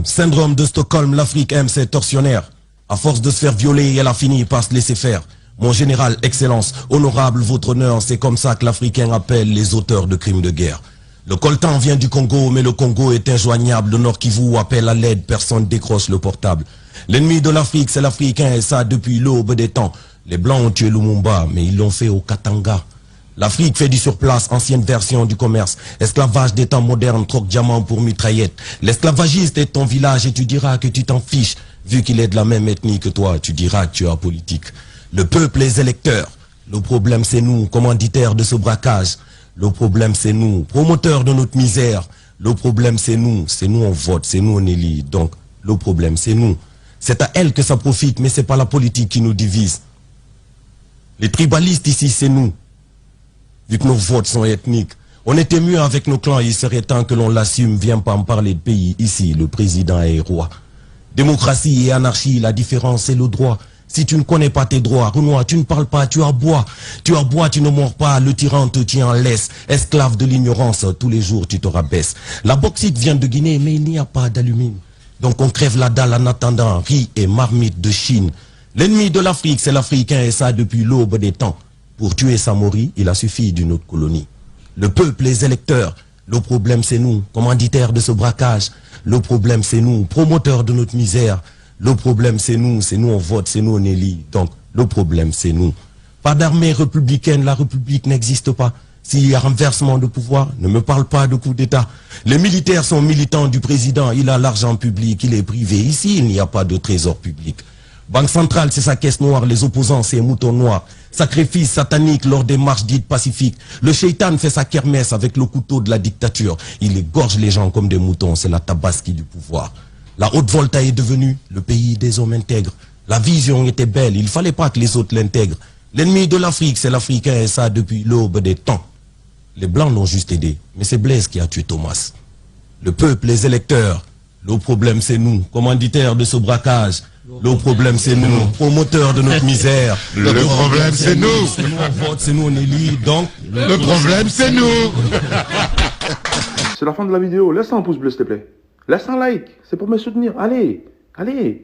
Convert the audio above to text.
Syndrome de Stockholm, l'Afrique aime ses tortionnaires. À force de se faire violer, elle a fini par se laisser faire. Mon général, excellence, honorable, votre honneur, c'est comme ça que l'Africain appelle les auteurs de crimes de guerre. Le coltan vient du Congo, mais le Congo est injoignable. Le Nord Kivu appelle à l'aide, personne décroche le portable. L'ennemi de l'Afrique, c'est l'Africain, et ça depuis l'aube des temps. Les Blancs ont tué Lumumba, mais ils l'ont fait au Katanga. L'Afrique fait du surplace, ancienne version du commerce. Esclavage des temps modernes, troque diamant pour mitraillette. L'esclavagiste est ton village et tu diras que tu t'en fiches. Vu qu'il est de la même ethnie que toi, tu diras que tu es apolitique. Le peuple, les électeurs. Le problème, c'est nous, commanditaires de ce braquage. Le problème, c'est nous, promoteurs de notre misère. Le problème, c'est nous on vote, c'est nous on élit. Donc, le problème, c'est nous. C'est à elle que ça profite, mais c'est pas la politique qui nous divise. Les tribalistes ici, c'est nous. Vu que nos votes sont ethniques. On était mieux avec nos clans, il serait temps que l'on l'assume. Viens pas me parler de pays, ici, le président est roi. Démocratie et anarchie, la différence c'est le droit. Si tu ne connais pas tes droits, Renoir, tu ne parles pas, tu aboies. Tu aboies, tu ne mords pas, le tyran te tient en laisse. Esclave de l'ignorance, tous les jours tu te rabaisses. La bauxite vient de Guinée, mais il n'y a pas d'alumine. Donc on crève la dalle en attendant, riz et marmite de Chine. L'ennemi de l'Afrique, c'est l'Africain et ça depuis l'aube des temps. Pour tuer Samori, il a suffi d'une autre colonie. Le peuple, les électeurs, le problème c'est nous, commanditaires de ce braquage. Le problème c'est nous, promoteurs de notre misère. Le problème c'est nous on vote, c'est nous on élit. Donc le problème c'est nous. Pas d'armée républicaine, la République n'existe pas. S'il y a renversement de pouvoir, ne me parle pas de coup d'État. Les militaires sont militants du président, il a l'argent public, il est privé. Ici, il n'y a pas de trésor public. Banque centrale, c'est sa caisse noire, les opposants, c'est moutons noirs. Sacrifice satanique lors des marches dites pacifiques. Le shaitan fait sa kermesse avec le couteau de la dictature. Il égorge les gens comme des moutons, c'est la tabaski du pouvoir. La Haute-Volta est devenue le pays des hommes intègres. La vision était belle, il ne fallait pas que les autres l'intègrent. L'ennemi de l'Afrique, c'est l'Africain et ça depuis l'aube des temps. Les Blancs l'ont juste aidé, mais c'est Blaise qui a tué Thomas. Le peuple, les électeurs, le problème c'est nous, commanditaires de ce braquage. Le problème c'est nous, promoteurs de notre misère. Le problème c'est nous. C'est nous on vote, c'est nous on élit, donc... Le problème c'est nous. C'est la fin de la vidéo, laisse un pouce bleu s'il te plaît. Laisse un like, c'est pour me soutenir, allez, allez.